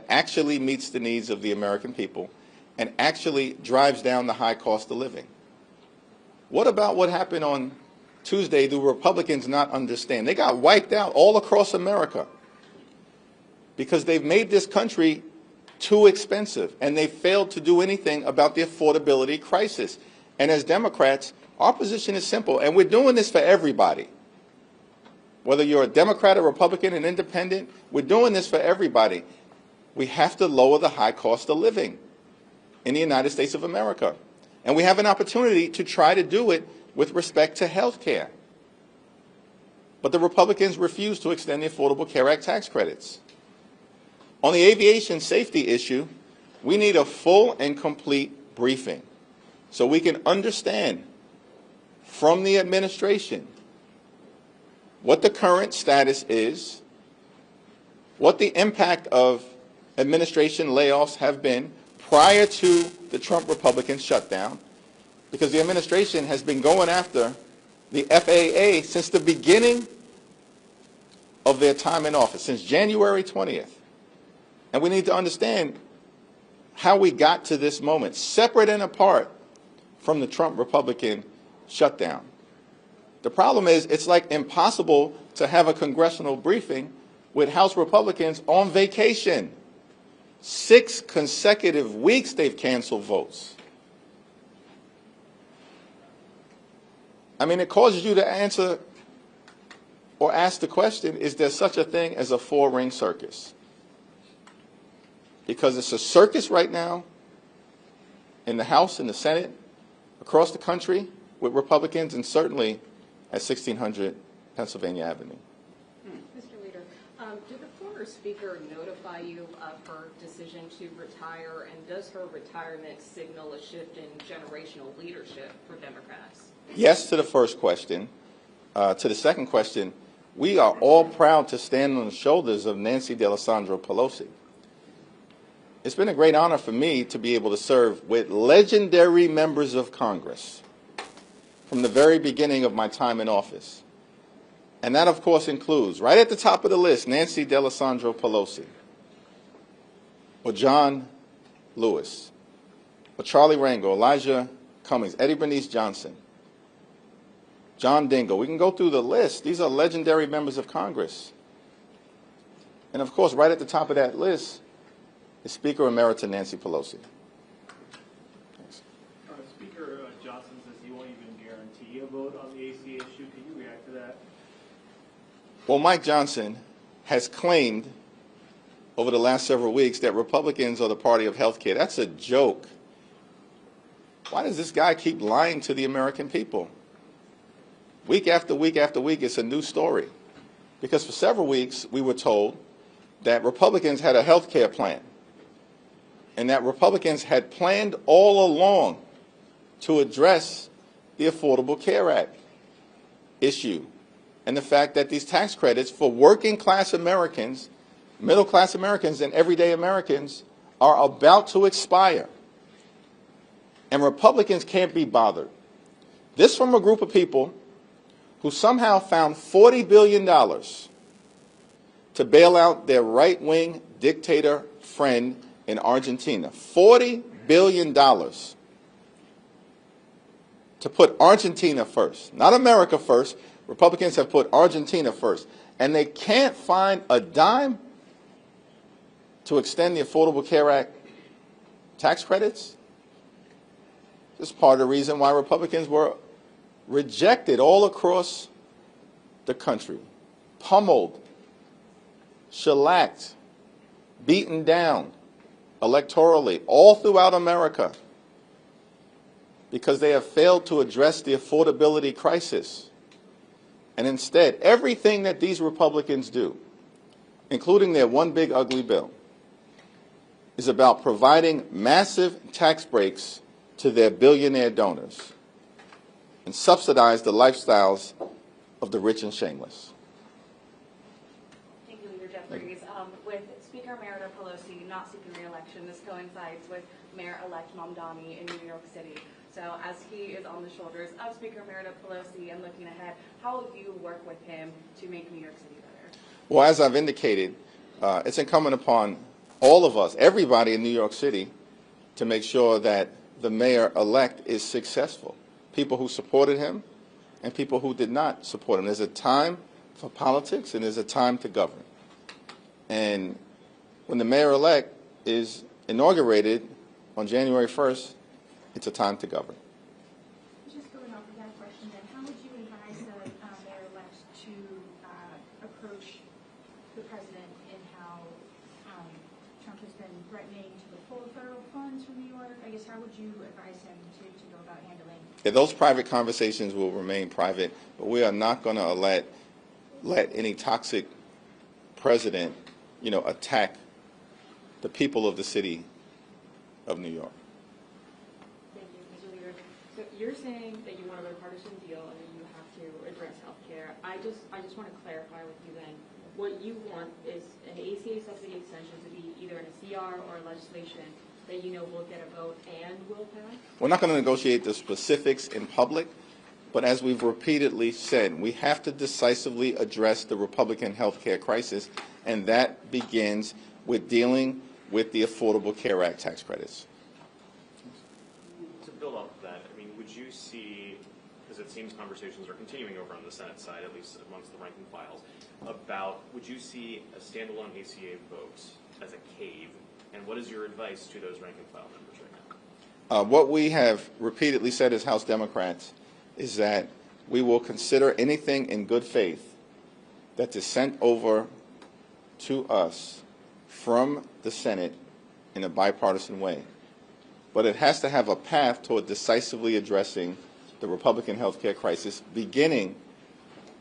actually meets the needs of the American people and actually drives down the high cost of living. What about what happened on Tuesday? Do Republicans not understand? They got wiped out all across America because they've made this country too expensive, and they failed to do anything about the affordability crisis. And as Democrats, our position is simple, and we're doing this for everybody. Whether you're a Democrat, a Republican, an independent, we're doing this for everybody. We have to lower the high cost of living in the United States of America. And we have an opportunity to try to do it with respect to health care. But the Republicans refuse to extend the Affordable Care Act tax credits. On the aviation safety issue, we need a full and complete briefing so we can understand from the administration what the current status is, what the impact of administration layoffs have been prior to the Trump Republican shutdown, because the administration has been going after the FAA since the beginning of their time in office, since January 20th. And we need to understand how we got to this moment, separate and apart from the Trump Republican shutdown. The problem is it's like impossible to have a congressional briefing with House Republicans on vacation. 6 consecutive weeks they've canceled votes. I mean, it causes you to answer or ask the question, is there such a thing as a 4-ring circus? Because it's a circus right now in the House and the Senate, across the country with Republicans, and certainly at 1600 Pennsylvania Avenue. Mr. Leader, did the former Speaker notify you of her decision to retire, and does her retirement signal a shift in generational leadership for Democrats? Yes to the first question. To the second question, we are all proud to stand on the shoulders of Nancy D'Alessandro Pelosi. It's been a great honor for me to be able to serve with legendary members of Congress from the very beginning of my time in office. And that, of course, includes, right at the top of the list, Nancy D'Alessandro Pelosi, or John Lewis, or Charlie Rangel, Elijah Cummings, Eddie Bernice Johnson, John Dingell. We can go through the list. These are legendary members of Congress. And, of course, right at the top of that list is Speaker Emerita Nancy Pelosi. Speaker Johnson says he won't even guarantee a vote on the AC issue. Can you react to that? Well, Mike Johnson has claimed over the last several weeks that Republicans are the party of health care. That's a joke. Why does this guy keep lying to the American people? Week after week after week, it's a new story. Because for several weeks, we were told that Republicans had a health care plan, and that Republicans had planned all along to address the Affordable Care Act issue and the fact that these tax credits for working class Americans, middle class Americans, and everyday Americans are about to expire. And Republicans can't be bothered. This from a group of people who somehow found $40 billion to bail out their right-wing dictator friend in Argentina. $40 billion to put Argentina first, not America first. Republicans have put Argentina first. And they can't find a dime to extend the Affordable Care Act tax credits. This is part of the reason why Republicans were rejected all across the country, pummeled, shellacked, beaten down electorally all throughout America because they have failed to address the affordability crisis. And instead, everything that these Republicans do, including their one big ugly bill, is about providing massive tax breaks to their billionaire donors and subsidize the lifestyles of the rich and shameless. Thank you, Leader Jeffries. With Speaker Emerita Pelosi not seeking re-election, this coincides with Mayor-elect Mamdani in New York City. So as he is on the shoulders of Speaker Emerita Pelosi and looking ahead, how will you work with him to make New York City better? Well, as I've indicated, it's incumbent upon all of us, everybody in New York City, to make sure that the mayor-elect is successful. People who supported him and people who did not support him. There's a time for politics and there's a time to govern. And when the mayor-elect is inaugurated on January 1st, it's a time to govern. Just going off of that question, then, how would you advise the mayor-elect to approach the president in how Trump has been threatening to withhold federal funds from New York? I guess, how would you advise him to go about handling? Yeah, those private conversations will remain private, but we are not going to let any toxic president, attack the people of the city of New York. Thank you, Mr. Leader. So you're saying that you want a bipartisan deal and that you have to address health care. I just want to clarify with you then. What you want is an ACA subsidy extension to be either in a CR or legislation that will get a vote and will pass? We're not going to negotiate the specifics in public, but as we've repeatedly said, we have to decisively address the Republican health care crisis, and that begins with dealing with the Affordable Care Act tax credits. To build off of that, would you see, because it seems conversations are continuing over on the Senate side, at least amongst the rank and files, about would you see a standalone ACA vote as a cave, and what is your advice to those rank and file members right now? What we have repeatedly said as House Democrats is that we will consider anything in good faith that is sent over to us from the Senate in a bipartisan way. But it has to have a path toward decisively addressing the Republican health care crisis, beginning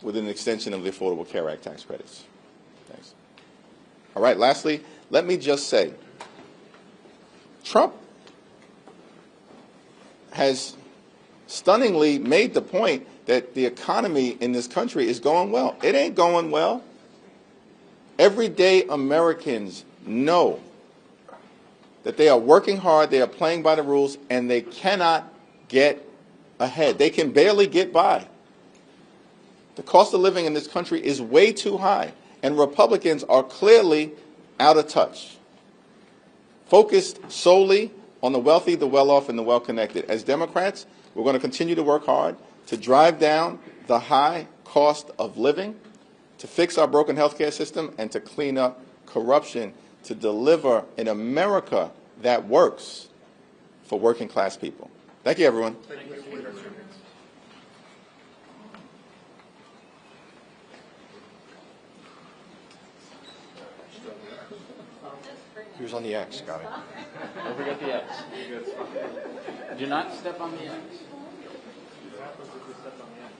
with an extension of the Affordable Care Act tax credits. Thanks. All right, lastly, let me just say, Trump has stunningly made the point that the economy in this country is going well. It ain't going well. Everyday Americans know that they are working hard, they are playing by the rules, and they cannot get ahead. They can barely get by. The cost of living in this country is way too high, and Republicans are clearly out of touch, focused solely on the wealthy, the well-off, and the well-connected. As Democrats, we're going to continue to work hard to drive down the high cost of living, to fix our broken health care system, and to clean up corruption, to deliver an America that works for working class people. Thank you, everyone. Thank you. He was on the X, Scotty. Don't forget the X. Do not step on the X. What happens if we step on the end?